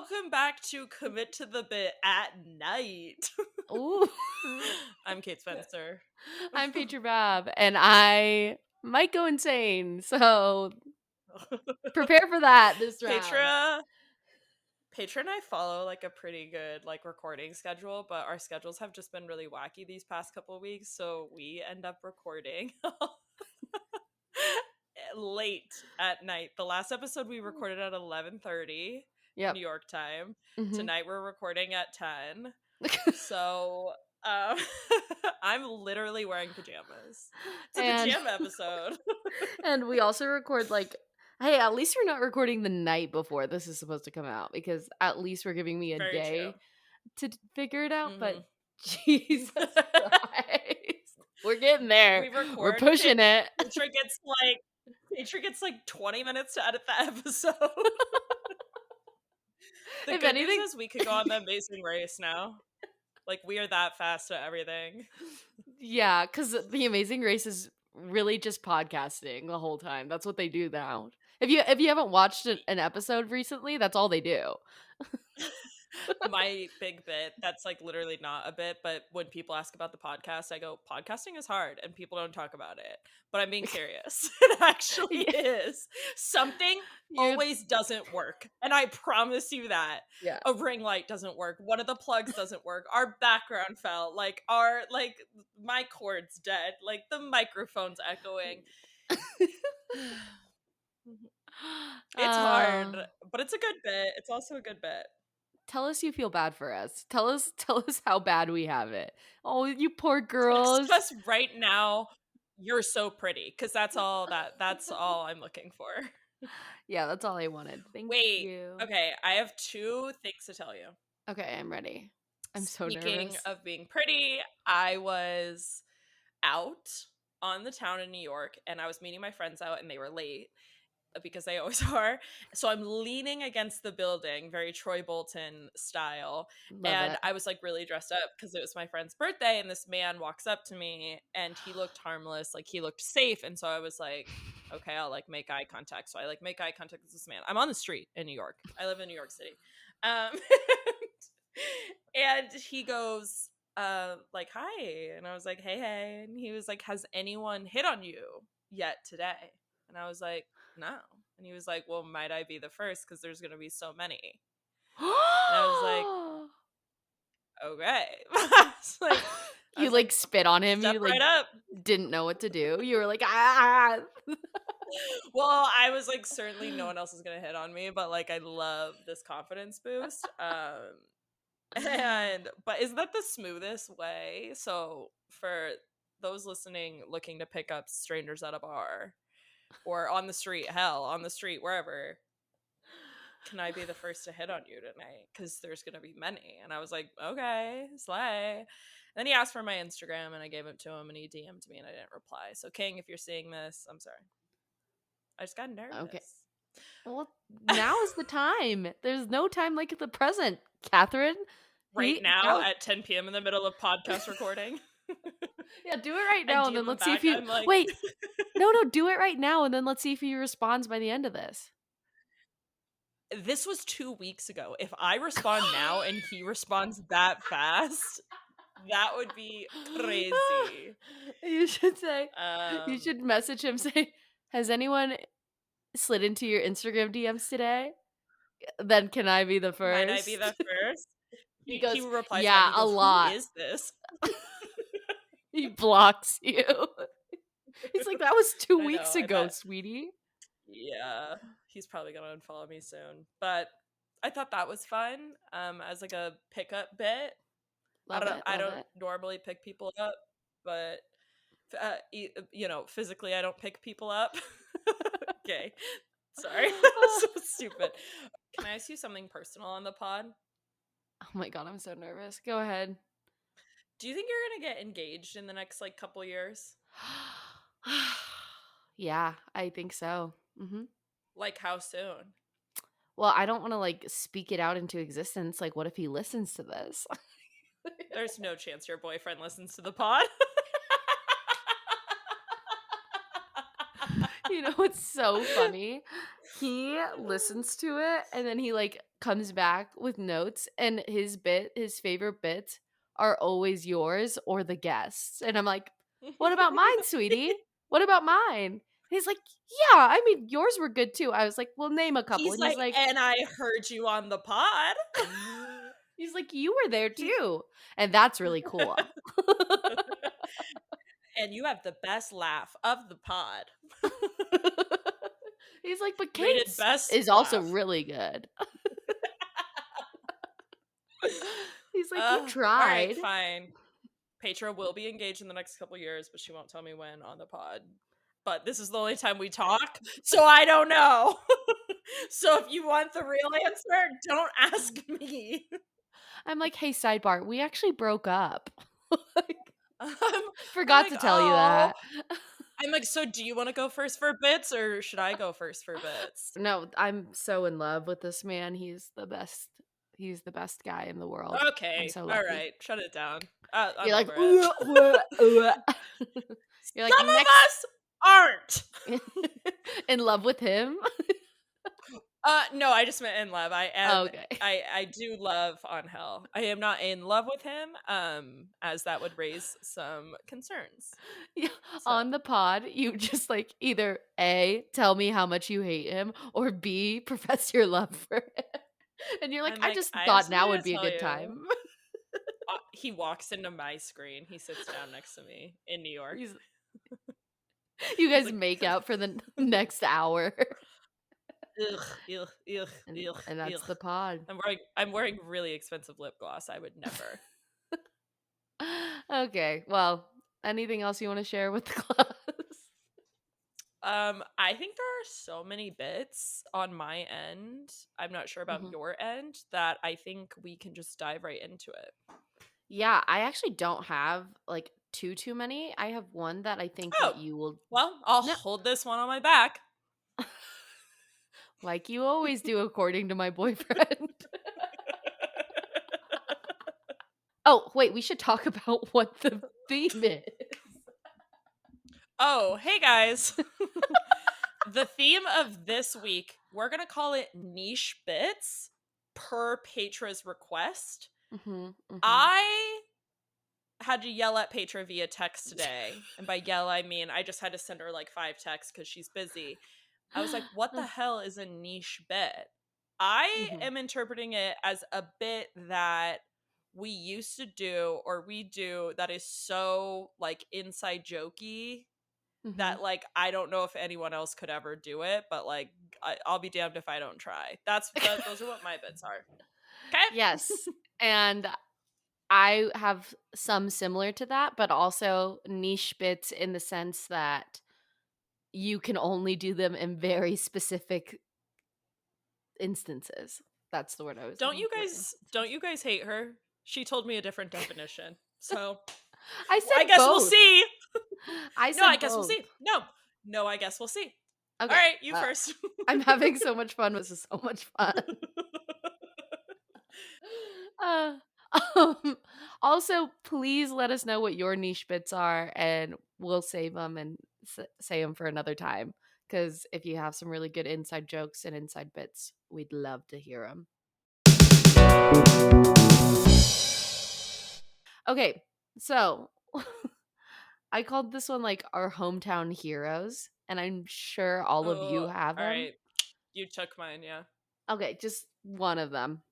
Welcome back to Commit to the Bit at Night. Ooh. I'm Kate Spencer. I'm Paitra Bab, and I might go insane, so prepare for that this round. Paitra and I follow like a pretty good like recording schedule, but our schedules have just been really wacky these past couple of weeks, so we end up recording late at night. The last episode we recorded at 11:30 Yep. New York time. Mm-hmm. Tonight we're recording at 10. So um I'm literally wearing pajamas. It's a And pajama episode. and we also record hey, at least we're not recording the night before this is supposed to come out, because at least we're giving me a Very true. day to figure it out. But Mhm. Jesus Christ, we're getting there. We record. We're pushing it. Patricia gets like 20 minutes to edit the episode. The If good anything, news is we could go on the Amazing Race now. Like, we are that fast at everything. yeah, because The Amazing Race is really just podcasting the whole time. That's what they do now. If you haven't watched an episode recently, that's all they do. My big bit, that's like literally not a bit, but when people ask about the podcast, I go, podcasting is hard and people don't talk about it. But I'm being serious. It actually is. Something always doesn't work. And I promise you that. Yeah. A ring light doesn't work. One of the plugs doesn't work. Our background fell. My cord's dead. Like the microphone's echoing. It's hard, but it's a good bit. It's also a good bit. Tell us you feel bad for us. Tell us how bad we have it. Oh, you poor girls. Text us right now. You're so pretty, because that's all I'm looking for. Yeah, that's all I wanted. Thank you. Okay, I have 2 things to tell you. Okay, I'm ready. I'm so nervous. Speaking of being pretty, I was out on the town in New York, and I was meeting my friends out, and they were late, because they always are. So I'm leaning against the building, very Troy Bolton style. Love it. I was like really dressed up because it was my friend's birthday, and this man walks up to me and he looked harmless, like he looked safe. And so I was like, okay, I'll like make eye contact. So I like make eye contact with this man. I'm on the street in New York. I live in New York City. And he goes, like, hi. And I was like, hey. And he was like, has anyone hit on you yet today? And I was like, no. And he was like, well, might I be the first, because there's gonna be so many. And I was like, okay. You like spit on him. Step You like right up. didn't know what to do. You were like, ah. Well, I was like, certainly no one else is gonna hit on me, but like I love this confidence boost. But isn't that the smoothest way? So for those listening looking to pick up strangers at a bar or on the street, wherever, can I be the first to hit on you tonight? Because there's gonna be many. And I was like, okay, slay. And then he asked for my Instagram, and I gave it to him, and he DM'd me, and I didn't reply. So King, if you're seeing this, I'm sorry. I just got nervous. Okay. Well, now is the time. There's no time like the present, Catherine. Right now at 10 p.m. in the middle of podcast recording. Yeah, do it right now, and then let's see if you like... wait. No, do it right now, and then let's see if he responds by the end of this. This was 2 weeks ago. If I respond now and he responds that fast, that would be crazy. You should say, you should message him, say, has anyone slid into your Instagram DMs today? Then can I be the first? Might I be the first? He goes, he replies, yeah, a lot. Who is this? He blocks you. He's like, that was 2 weeks ago, sweetie. Yeah, he's probably gonna unfollow me soon. But I thought that was fun, as like a pickup bit. I don't normally pick people up, but physically I don't pick people up. Okay, sorry, that's so stupid. Can I ask you something personal on the pod? Oh my god, I'm so nervous. Go ahead. Do you think you're gonna get engaged in the next like couple years? Yeah, I think so. Mm-hmm. Like how soon? Well, I don't want to like speak it out into existence. Like, what if he listens to this? There's no chance your boyfriend listens to the pod. You know what's so funny? He listens to it, and then he like comes back with notes, and his favorite bits are always yours or the guests. And I'm like, what about mine, sweetie? What about mine? He's like, yeah, I mean, yours were good too. I was like, well, name a couple. He's And he's like, like, and I heard you on the pod. he's like, you were there too. And that's really cool. And you have the best laugh of the pod. He's like, but Rated Kate's best is also laugh. really good. He's like, you All right, tried. fine. Paitra will be engaged in the next couple years, but she won't tell me when on the pod. But this is the only time we talk, so I don't know. So if you want the real answer, don't ask me. I'm like, hey, sidebar, we actually broke up. I'm Forgot like, to tell you that. I'm like, so do you want to go first for bits, or should I go first for bits? No, I'm so in love with this man. He's the best. He's the best guy in the world. Okay, I'm so all lucky. right, shut it down. I'm You're like, over it. You're like, Some next of us aren't. in love with him. No, I just meant in love. I am. Okay. I do love Angel. I am not in love with him. As that would raise some concerns. Yeah, So. on the pod, you just like either A, tell me how much you hate him, or B, profess your love for him. And you're like, I'm I like, just I have thought now something would to be a tell good you. time. He walks into my screen. He sits down next to me in New York. You guys make out for the next hour. And that's the pod. I'm wearing really expensive lip gloss. I would never. Okay. Well, anything else you want to share with the class? I think there are so many bits on my end. I'm not sure about your end, that I think we can just dive right into it. Yeah, I actually don't have like too many. I have one that I think that you will. Well, I'll hold this one on my back. Like you always do, according to my boyfriend. Oh, wait, we should talk about what the theme is. Oh, hey guys. The theme of this week, we're going to call it niche bits per Paitra's request. I had to yell at Paitra via text today. And by yell, I mean I just had to send her like 5 texts because she's busy. I was like, what the hell is a niche bit? I am interpreting it as a bit that we used to do, or we do, that is so like inside jokey that like I don't know if anyone else could ever do it, but like I'll be damned if I don't try. Those are what my bits are. Okay? Yes. And I have some similar to that, but also niche bits in the sense that you can only do them in very specific instances. That's the word I was Don't you guys hate her? She told me a different definition. So I guess both. we'll see. I guess we'll see. No, I guess we'll see. Okay. All right, you first. I'm having so much fun. This is so much fun. Also, please let us know what your niche bits are, and we'll save them and say them for another time. Because if you have some really good inside jokes and inside bits, we'd love to hear them. Okay, so I called this one like our hometown heroes, and I'm sure all of you have them. All right, you took mine, yeah. Okay, just one of them.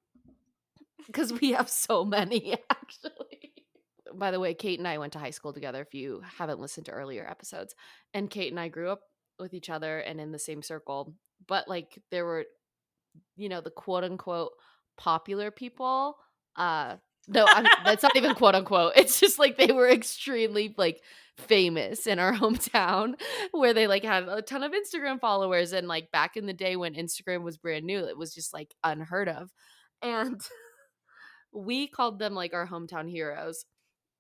Because we have so many, actually. By the way, Kate and I went to high school together, if you haven't listened to earlier episodes. And Kate and I grew up with each other and in the same circle. But, like, there were, the quote-unquote popular people. No, that's not even quote-unquote. It's just, like, they were extremely, like, famous in our hometown, where they, like, had a ton of Instagram followers. And, like, back in the day when Instagram was brand new, it was just, like, unheard of. And we called them like our hometown heroes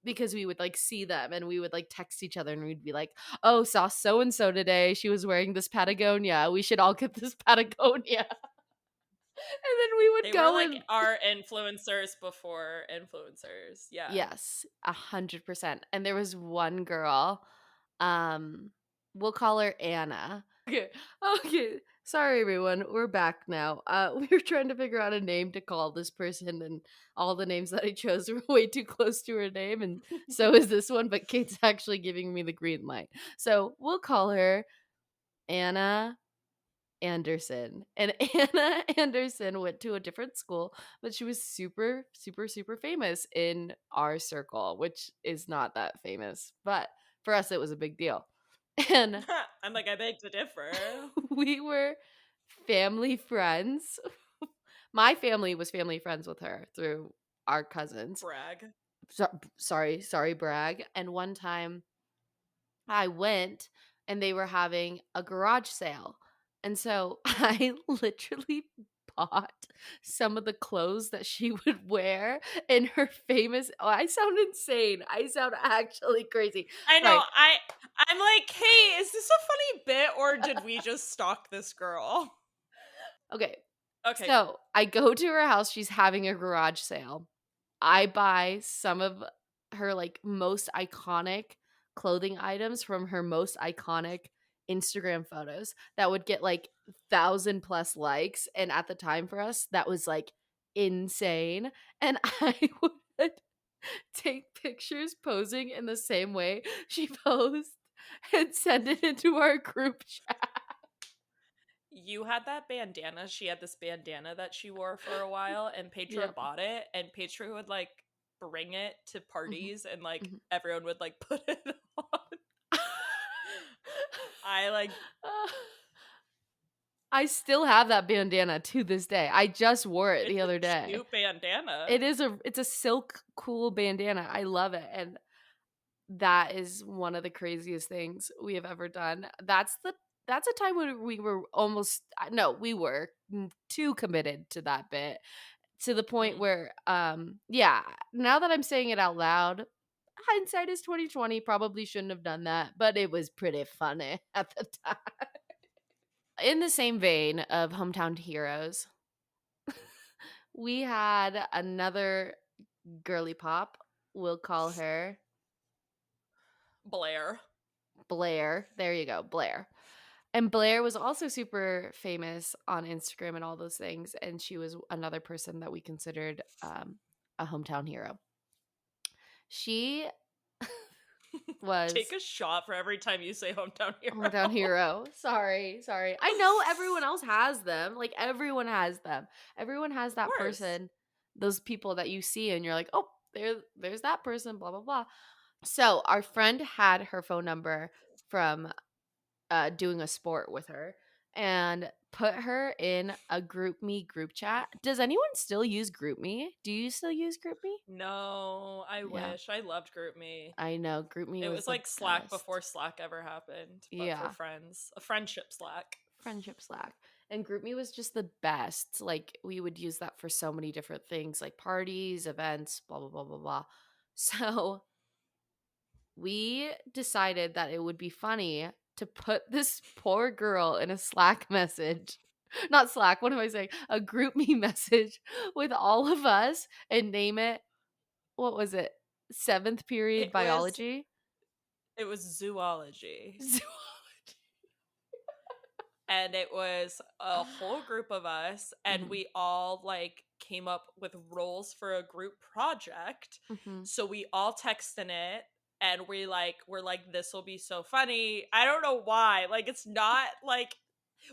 because we would like see them and we would like text each other and we'd be like, oh, saw so and so today, she was wearing this Patagonia, we should all get this Patagonia. And then we would they go were like our influencers before influencers. Yeah. Yes, 100%. And there was one girl, we'll call her Anna. Okay. Sorry, everyone. We're back now. We were trying to figure out a name to call this person, and all the names that I chose were way too close to her name, and so is this one. But Kate's actually giving me the green light, so we'll call her Anna Anderson. And Anna Anderson went to a different school, but she was super, super, super famous in our circle, which is not that famous, but for us, it was a big deal. And I'm like, I beg to differ. we were family friends. My family was family friends with her through our cousins. Brag. Sorry, brag. And one time I went and they were having a garage sale. And so I literally bought some of the clothes that she would wear in her famous. Oh, I sound insane. I sound actually crazy. I know. Sorry. I'm like, hey, is this a funny bit or did we just stalk this girl? Okay. Okay. So I go to her house. She's having a garage sale. I buy some of her like most iconic clothing items from her most iconic Instagram photos that would get like 1,000+ likes. And at the time for us, that was like insane. And I would take pictures posing in the same way she posed and send it into our group chat. You had that bandana. She had this bandana that she wore for a while, and Petra Yep. bought it, and Petra would like bring it to Mhm, parties, and like mhm. everyone would like put it on. I like I still have that bandana to this day. I just wore it it's the a other day. cute bandana. It's a silk cool bandana. I love it. And that is one of the craziest things we have ever done. That's a time when we were almost no, we were too committed to that bit to the point Mm. where yeah, now that I'm saying it out loud, hindsight is 2020, probably shouldn't have done that, but it was pretty funny at the time. In the same vein of hometown heroes, we had another girly pop. We'll call her Blair. Blair. There you go, Blair. And Blair was also super famous on Instagram and all those things. And she was another person that we considered a hometown hero. She Take was a shot for every time you say hometown hero. hometown hero. Sorry. I know everyone else has them. Like everyone has them. Everyone has Of that course. person, those people that you see and you're like, "Oh, there's that person, blah blah blah." So, our friend had her phone number from doing a sport with her and put her in a group chat. Does anyone still use GroupMe? Do you still use GroupMe? No, I Yeah, wish. I loved GroupMe. I know GroupMe It was was the like Slack best. before Slack ever happened, but for Yeah, friends. A friendship Slack. friendship Slack. And GroupMe was just the best. Like we would use that for so many different things, like parties, events, blah blah blah blah blah. So we decided that it would be funny to put this poor girl in a Slack message. Not Slack, what am I saying? A group me message with all of us and name it, what was it? Seventh period It was biology? it was zoology. Zoology. And it was a whole group of us, and Mhm, we all like came up with roles for a group project. mhm. So we all texted it, and we're like, this will be so funny. I don't know why. Like it's not like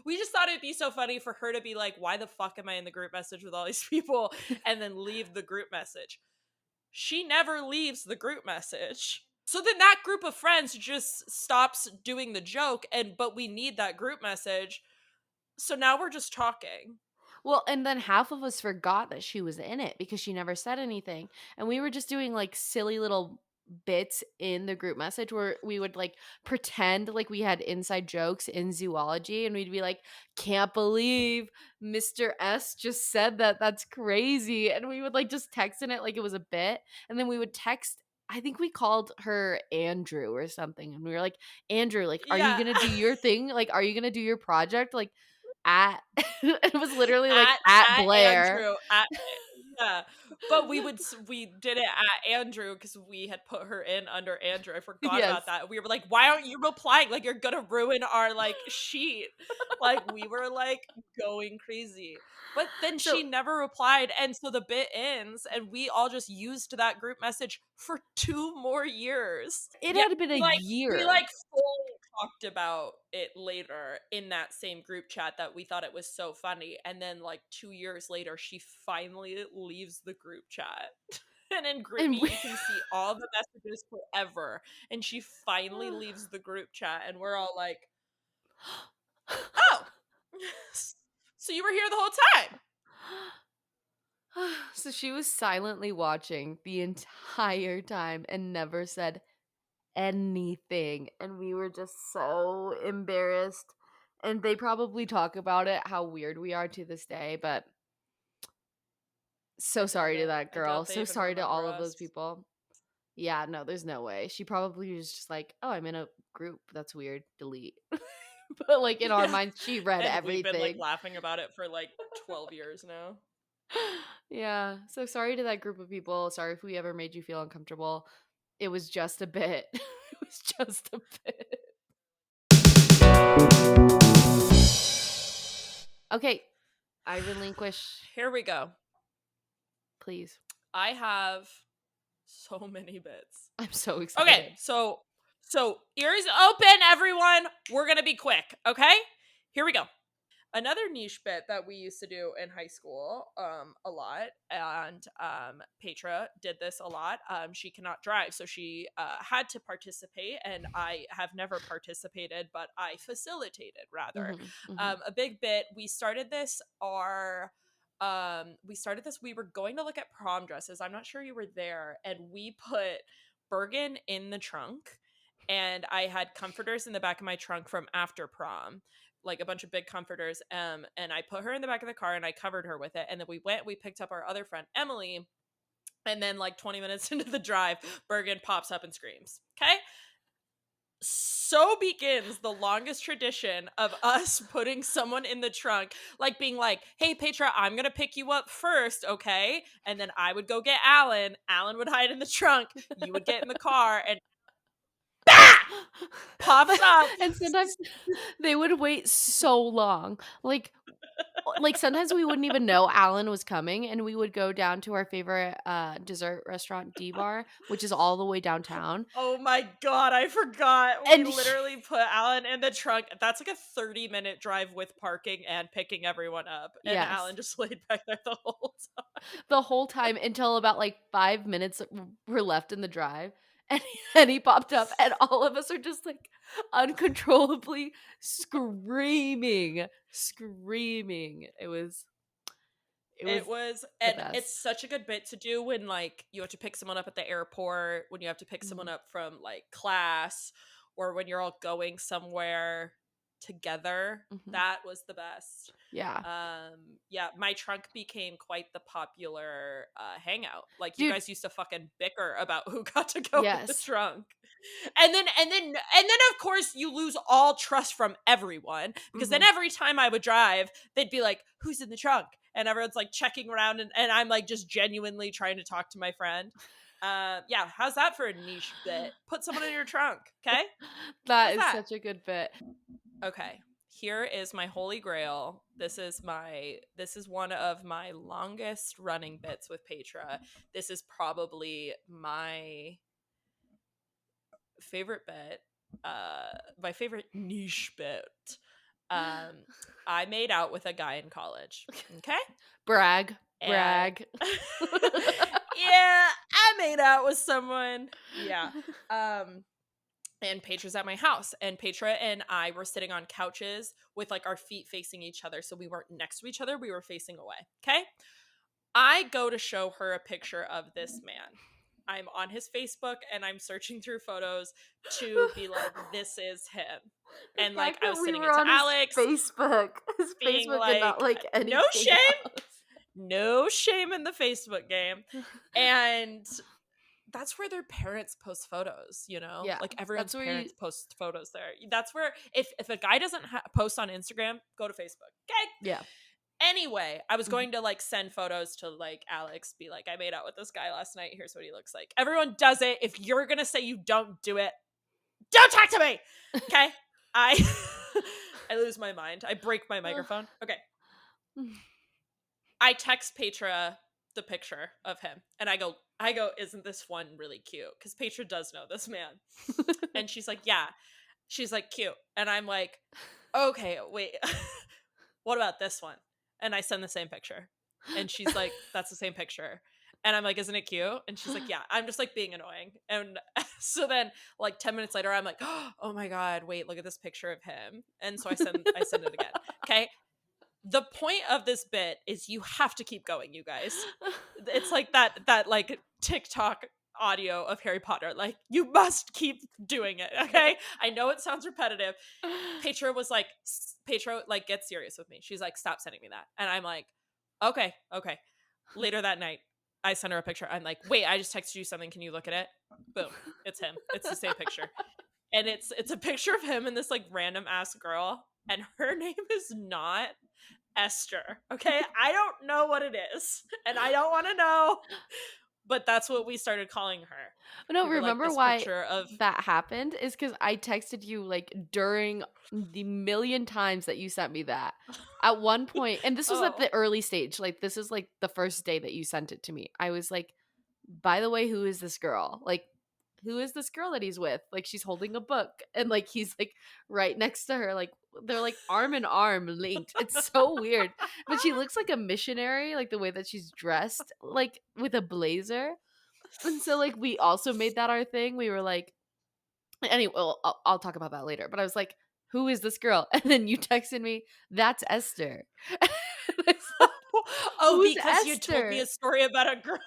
we just thought it'd be so funny for her to be like, why the fuck am I in the group message with all these people, and then leave the group message. She never leaves the group message. So then that group of friends just stops doing the joke, and but we need that group message. So now we're just talking. Well, and then half of us forgot that she was in it because she never said anything. And we were just doing like silly little bits in the group message where we would like pretend like we had inside jokes in zoology and we'd be like, can't believe Mr. S just said that. That's crazy. And we would like just text in it like it was a bit. And then we would text. I think we called her Andrew or something. And we were like, Andrew, like, are you Yeah. going to do your thing? Like, are you going to do your project? Like, at it was literally like at at at Blair. Andrew. Yeah, but we did it at Andrew because we had put her in under Andrew. I forgot Yes. about that. We were like, why aren't you replying? Like, you're gonna ruin our like sheet. Like, we were like going crazy. But then So she never replied, and so the bit ends, and we all just used that group message for 2 more years. it Yeah, had been a we year. like fully talked about it later in that same group chat that we thought it was so funny, and then like 2 years later she finally leaves the group chat. And in And Grippy we you can see all the messages forever, and she finally leaves the group chat, and we're all like, oh. So you were here the whole time. So she was silently watching the entire time and never said anything. And we were just so embarrassed. And they probably talk about it, how weird we are to this day. But so sorry to that I girl. doubt they So even sorry to remember all of those us. people. Yeah, no, there's no way. She probably was just like, oh, I'm in a group. That's weird. Delete. But like in our Yeah. minds, she read And we've been like everything. laughing about it for like 12 years now. Yeah. So sorry to that group of people. Sorry if we ever made you feel uncomfortable. It was just a bit. It was just a bit. Okay. I relinquish, Here we go. please. I have so many bits. I'm so excited. Okay, so ears open, everyone. We're gonna be quick, okay? Here we go. Another niche bit that we used to do in high school, a lot, and Petra did this a lot. She cannot drive, so she had to participate, and I have never participated, but I facilitated rather. A big bit. We started this. We were going to look at prom dresses. I'm not sure you were there, and we put Bergen in the trunk, and I had comforters in the back of my trunk from after prom, like a bunch of big comforters, and I put her in the back of the car and I covered her with it, and then we picked up our other friend Emily, and then like 20 minutes into the drive, Bergen pops up and screams. Okay, so begins the longest tradition of us putting someone in the trunk, like being like, hey Petra, I'm gonna pick you up first, okay? And then I would go get Alan would hide in the trunk, you would get in the car, and pops up. And sometimes they would wait so long. Like sometimes we wouldn't even know Alan was coming, and we would go down to our favorite dessert restaurant, D Bar, which is all the way downtown. Oh my god, I forgot. We And literally put Alan in the trunk. That's like a 30-minute drive with parking and picking everyone up. And yes, Alan just laid back there the whole time. the whole time until about like 5 minutes were left in the drive. And he popped up, and all of us are just like uncontrollably screaming. It was the And best. it's such a good bit to do when like you have to pick someone up at the airport, when you have to pick someone up from like class, or when you're all going somewhere together. That was the best. Yeah. Yeah, my trunk became quite the popular hangout. Like, you Dude, guys used to fucking bicker about who got to go in the yes. trunk. And then of course you lose all trust from everyone, because then every time I would drive, they'd be like, who's in the trunk? And everyone's like checking around, and I'm like just genuinely trying to talk to my friend. Yeah, how's that for a niche bit? Put someone in your trunk, okay? That is such a good bit. Okay, here is my holy grail. This is one of my longest running bits with Petra. This is probably my favorite bit, my favorite niche bit. I made out with a guy in college. Okay? Brag. Yeah, I made out with someone. Yeah. And Petra's at my house, and Petra and I were sitting on couches with like our feet facing each other, so we weren't next to each other, we were facing away. Okay? I go to show her a picture of this man. I'm on his Facebook, and I'm searching through photos to be like, this is him. And like I was sending it to Alex. Facebook. His being Facebook, like, and not like anything no shame. else. No shame in the Facebook game. And that's where their parents post photos, you know? Yeah, like everyone's that's where parents post photos there. That's where, if a guy doesn't post on Instagram, go to Facebook. Okay? Yeah. Anyway, I was going to like send photos to like Alex, be like, I made out with this guy last night. Here's what he looks like. Everyone does it. If you're gonna say you don't do it, don't talk to me. Okay. I I lose my mind. I break my microphone. Okay. I text Paitra the picture of him and I go, isn't this one really cute? Because Paitra does know this man. And she's like, yeah. She's like, cute. And I'm like, okay, wait. What about this one? And I send the same picture. And she's like, that's the same picture. And I'm like, isn't it cute? And she's like, yeah. I'm just like being annoying. And so then like 10 minutes later, I'm like, oh my God, wait, look at this picture of him. And so I send it again. Okay. The point of this bit is you have to keep going, you guys. It's like that like TikTok audio of Harry Potter. Like, you must keep doing it, okay? I know it sounds repetitive. Petra like get serious with me. She's like, stop sending me that. And I'm like, okay. Later that night, I send her a picture. I'm like, wait, I just texted you something. Can you look at it? Boom. It's him. It's the same picture. And it's a picture of him and this like random ass girl. And her name is not Esther. Okay? I don't know what it is. And I don't want to know. But that's what we started calling her. No, We were like, remember this why picture of that happened is because I texted you like during the million times that you sent me that. At one point, and this was at Oh. the early stage, like this is like the first day that you sent it to me. I was like, by the way, who is this girl? Like, who is this girl that he's with? Like, she's holding a book and like he's like right next to her, like they're like arm in arm linked. It's so weird. But she looks like a missionary, like the way that she's dressed, like with a blazer. And so like we also made that our thing. We were like, anyway, well, I'll talk about that later. But I was like, who is this girl? And then you texted me, that's Esther. Oh, Who's because you told me Esther? a story about a girl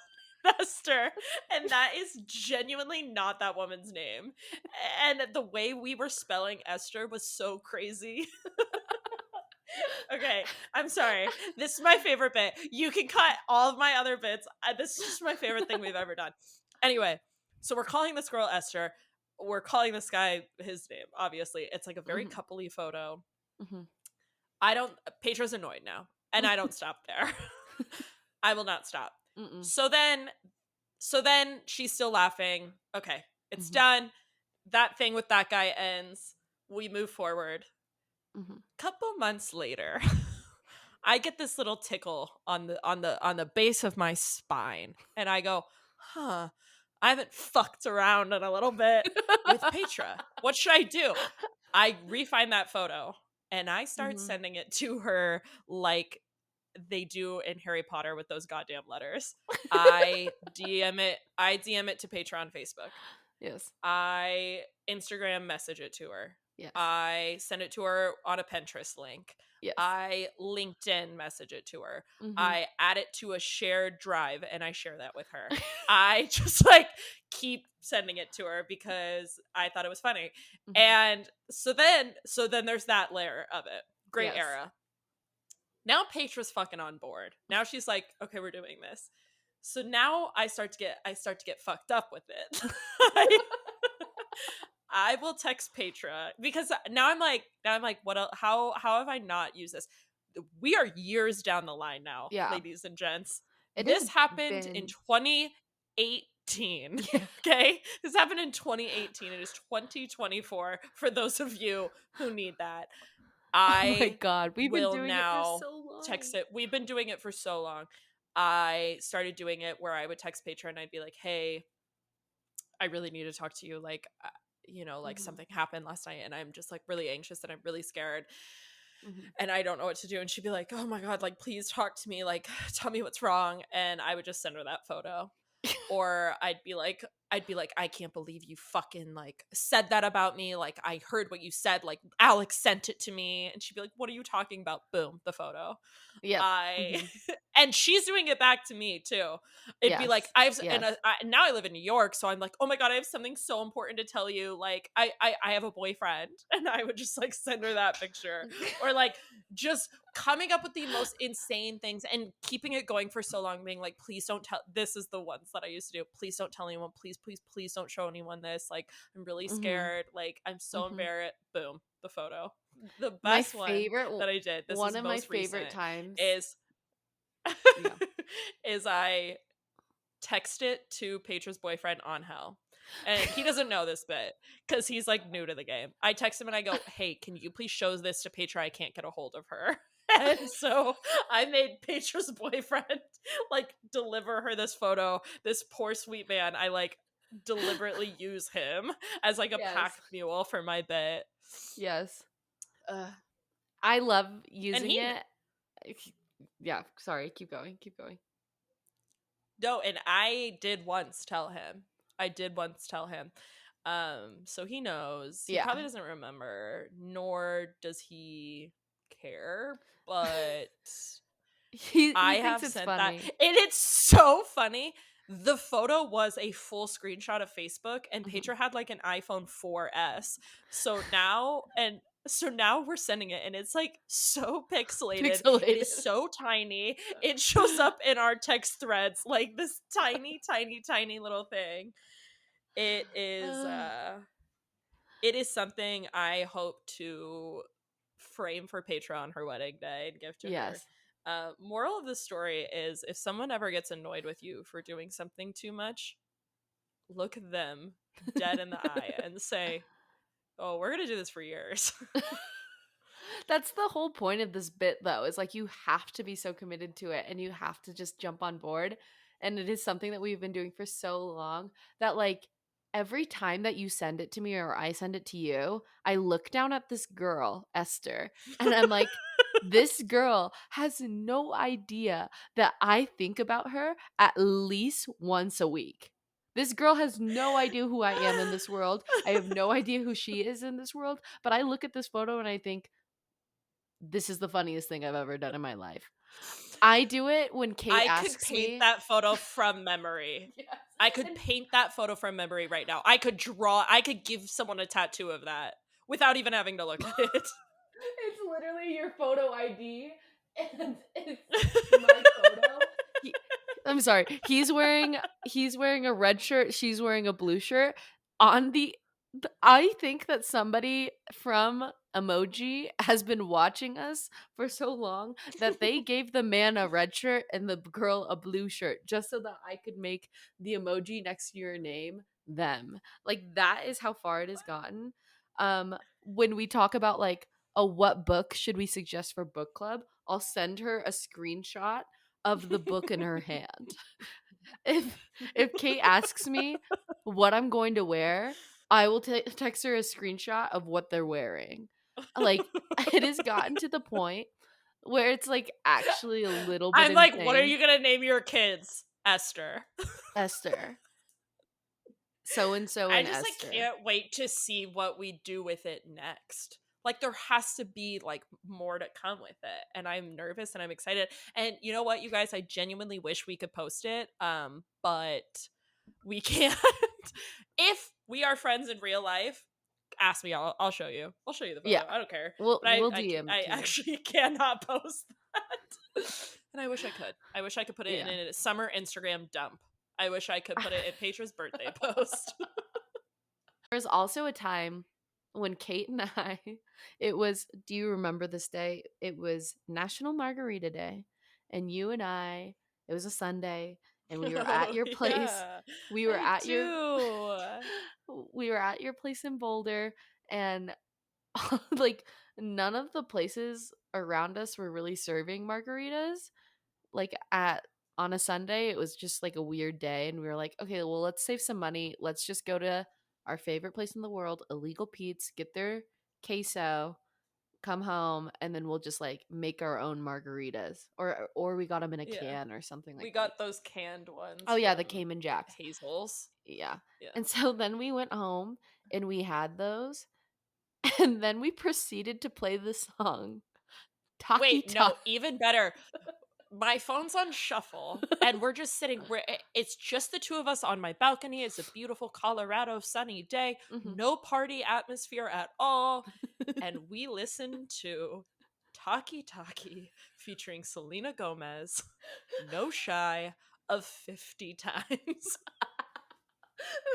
named Esther, and that is genuinely not that woman's name. And the way we were spelling Esther was so crazy. Okay, I'm sorry. This is my favorite bit. You can cut all of my other bits. This is just my favorite thing we've ever done. Anyway, so we're calling this girl Esther. We're calling this guy his name, obviously. It's like a very coupley photo. Petra's annoyed now, and I don't stop there. I will not stop. So then she's still laughing. Okay, it's done. That thing with that guy ends. We move forward. Couple months later, I get this little tickle on the base of my spine, and I go, "Huh, I haven't fucked around in a little bit with Petra. What should I do?" I re-find that photo, and I start sending it to her like they do in Harry Potter with those goddamn letters. I DM it to Petra on Facebook. Yes. I Instagram message it to her. Yes. I send it to her on a Pinterest link. Yes. I LinkedIn message it to her. I add it to a shared drive and I share that with her. I just like keep sending it to her because I thought it was funny. And so then there's that layer of it. Great era. Now Petra's fucking on board. Now she's like, okay, we're doing this. So now I start to get fucked up with it. I will text Petra because now I'm like, what else, how have I not used this? We are years down the line now, ladies and gents. This happened in 2018. Okay? This happened in 2018. It is 2024 for those of you who need that. Oh my God, we've been doing it for so long. Text it. We've been doing it for so long. I started doing it where I would text Petra and I'd be like, hey, I really need to talk to you. Like, like something happened last night and I'm just like really anxious and I'm really scared and I don't know what to do. And she'd be like, oh my God, like, please talk to me. Like, tell me what's wrong. And I would just send her that photo. Or I'd be like, I can't believe you fucking like said that about me. Like, I heard what you said. Like, Alex sent it to me. And she'd be like, what are you talking about? Boom, the photo. Yeah. And she's doing it back to me too. It'd be like, now I live in New York. So I'm like, oh my God, I have something so important to tell you. Like, I have a boyfriend. And I would just like send her that picture. Or like just coming up with the most insane things and keeping it going for so long, being like, please don't tell, this is the ones that I used to do. Please don't tell anyone. Please don't show anyone this. Like, I'm really scared. Like, I'm so embarrassed. Boom, the photo. The My best one favorite, that I did, this one is of my most favorite recent, times. is Yeah. is I text it to Paitra's boyfriend on Hell. And he doesn't know this bit because he's like new to the game. I text him and I go, "Hey, can you please show this to Paitra? I can't get a hold of her." And so I made Paitra's boyfriend like deliver her this photo. This poor sweet man. I like deliberately use him as like a Yes. pack mule for my bit. Yes. Ugh. I love And using he it. Yeah, sorry. Keep going. Keep going. No, and I did once tell him. I did once tell him. So he knows. He Yeah. probably doesn't remember, nor does he care, but I He thinks have it's sent that. funny. And it's so funny. The photo was a full screenshot of Facebook, and Mhm. Petra had like an iPhone 4S. So now we're sending it, and it's like so pixelated. It Pixelated. is so tiny. It shows up in our text threads like this tiny, tiny, tiny little thing. It is it is something I hope to frame for Petra on her wedding day and give to her. Yes. Moral of the story is if someone ever gets annoyed with you for doing something too much, look them dead in the eye and say, "Oh, we're gonna do this for years." That's the whole point of this bit, though, is like you have to be so committed to it and you have to just jump on board. And it is something that we've been doing for so long that, like, every time that you send it to me or I send it to you, I look down at this girl, Esther, and I'm like, this girl has no idea that I think about her at least once a week. This girl has no idea who I am in this world. I have no idea who she is in this world. But I look at this photo and I think, this is the funniest thing I've ever done in my life. I do it when Kate I could asks paint me. that photo from memory. Yes. I could paint that photo from memory right now. I could give someone a tattoo of that without even having to look at it. It's literally your photo ID, and it's my photo. I'm sorry. He's wearing a red shirt. She's wearing a blue shirt. On I think that somebody from Emoji has been watching us for so long that they gave the man a red shirt and the girl a blue shirt just so that I could make the emoji next to your name them. Like, that is how far it has gotten. When we talk about like, oh, what book should we suggest for book club? I'll send her a screenshot of the book in her hand. If Kate asks me what I'm going to wear, I will text her a screenshot of what they're wearing. Like, it has gotten to the point where it's like actually a little bit I'm like, what are insane. you gonna name your kids? Esther. Esther. So and so I and just like Esther. can't wait to see what we do with it next. Like there has to be like more to come with it, and I'm nervous and I'm excited. And you know what, you guys, I genuinely wish we could post it, but we can't. If we are friends in real life, ask me. I'll show you. I'll show you the Yeah. photo. I don't care. We'll But we'll DM it I to you. actually cannot post that. And I wish I could. I wish I could put it Yeah. in a summer Instagram dump. I wish I could put it in Petra's birthday post. There's also a time when Kate and I, do you remember this day? It was National Margarita Day. And you and I, it was a Sunday, and we were at Oh your place. yeah, We were I at your do. we were at your place in Boulder, and like, none of the places around us were really serving margaritas. Like, at on a Sunday, it was just like a weird day, and we were like, okay, well, let's save some money. Let's just go to our favorite place in the world, Illegal Pete's, get their queso, come home, and then we'll just like make our own margaritas, or we got them in a Yeah, can or something we like that. got those canned Oh ones yeah, the from Cayman Jacks. Hazel's. Yeah. Yeah. And so then we went home and we had those, and then we proceeded to play the song Taki Wait, no, Talk. even better. My phone's on shuffle, and we're just sitting. It's just the two of us on my balcony. It's a beautiful Colorado sunny day. Mhm. No party atmosphere at all, and we listen to Taki Taki featuring Selena Gomez, No Shy of 50 times.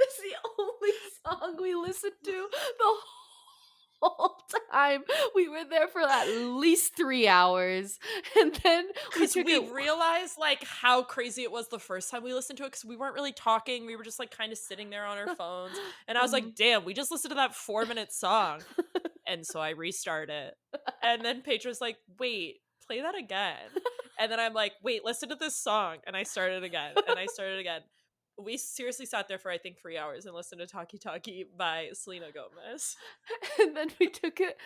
It's the only song we listened to the whole time. We were there for at least 3 hours, and then we Because took we it. realized like how crazy it was the first time we listened to it because we weren't really talking. We were just like kind of sitting there on our phones. And I was Mhm. like, damn, we just listened to that 4-minute song. And so I restart it. And then Petra's like, wait, play that again. And then I'm like, wait, listen to this song. And I started again. And I started again. We seriously sat there for I think 3 hours and listened to Talkie Talkie by Selena Gomez. And then we took it,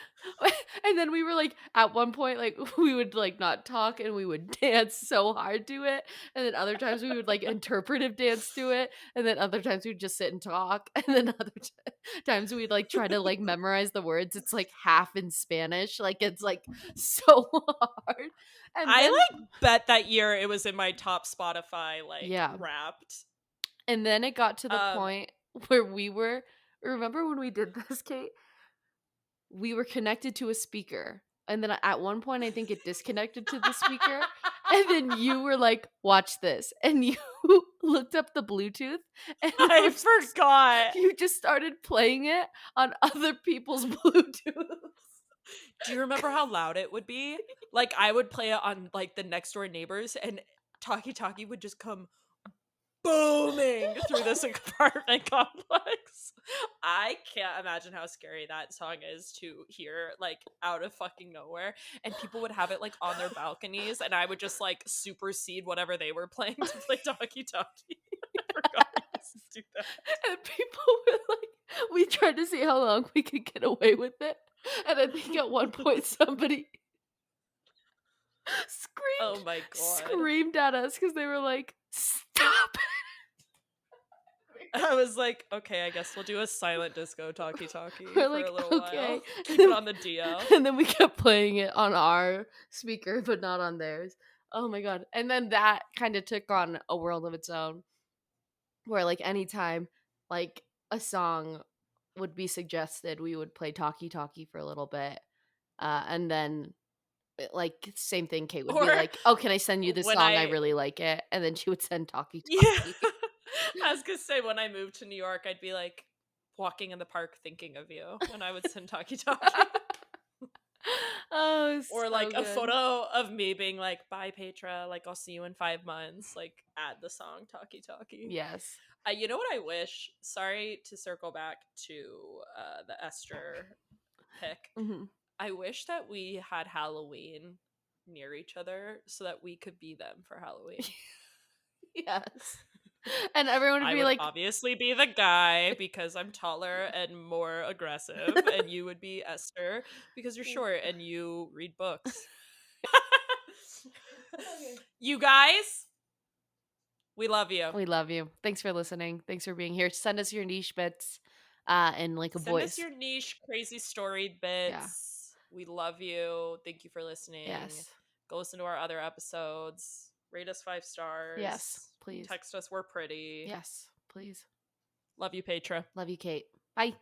and then we were like, at one point, like we would like not talk and we would dance so hard to it, and then other times we would like interpretive dance to it, and then other times we'd just sit and talk, and then other times we'd like try to like memorize the words. It's like half in Spanish, like it's like so hard. And I then like bet that year it was in my top Spotify like yeah, wrapped. and then it got to the Um point where remember when we did this, Kate? We were connected to a speaker. And then at one point, I think it disconnected to the speaker. And then you were like, watch this. And you looked up the Bluetooth and I forgot. you just started playing it on other people's Bluetooths. Do you remember how loud it would be? Like I would play it on like the next door neighbors and Talkie Talkie would just come booming through this apartment complex. I can't imagine how scary that song is to hear like out of fucking nowhere. And people would have it like on their balconies and I would just like supersede whatever they were playing to play Talkie Talkie. I forgot we used to do that. And people were like, we tried to see how long we could get away with it. And I think at one point somebody Oh my god. screamed at us because they were like, stop. I was like, okay, I guess we'll do a silent disco Talkie Talkie We're for like, a little okay. while. Keep it on the DL. And then we kept playing it on our speaker, but not on theirs. Oh my god. And then that kind of took on a world of its own. Where like anytime like a song would be suggested, we would play Talkie Talkie for a little bit. And then like same thing, Kate would be Or like, oh, can I send you this when song? I really like it. And then she would send Talkie Yeah. Talkie. I was gonna say when I moved to New York, I'd be like walking in the park thinking of you, and I would send Talkie Talkie. Oh, Or so like a good. photo of me being like, "Bye, Petra. Like I'll see you in 5 months." Like add the song Talkie Talkie. Yes. You know what I wish? Sorry to circle back to the Esther pick. Hmm. I wish that we had Halloween near each other so that we could be them for Halloween. Yes. And everyone would I be would like, obviously be the guy because I'm taller and more aggressive, and you would be Esther because you're short and you read books. okay. You guys, we love you. We love you. Thanks for listening. Thanks for being here. Send us your niche bits in like a Send voice. us your niche, crazy story bits. We love you. Thank you for listening. Yes. Go listen to our other episodes. Rate us 5 stars. Yes, please. Text us. We're pretty. Yes, please. Love you, Petra. Love you, Kate. Bye.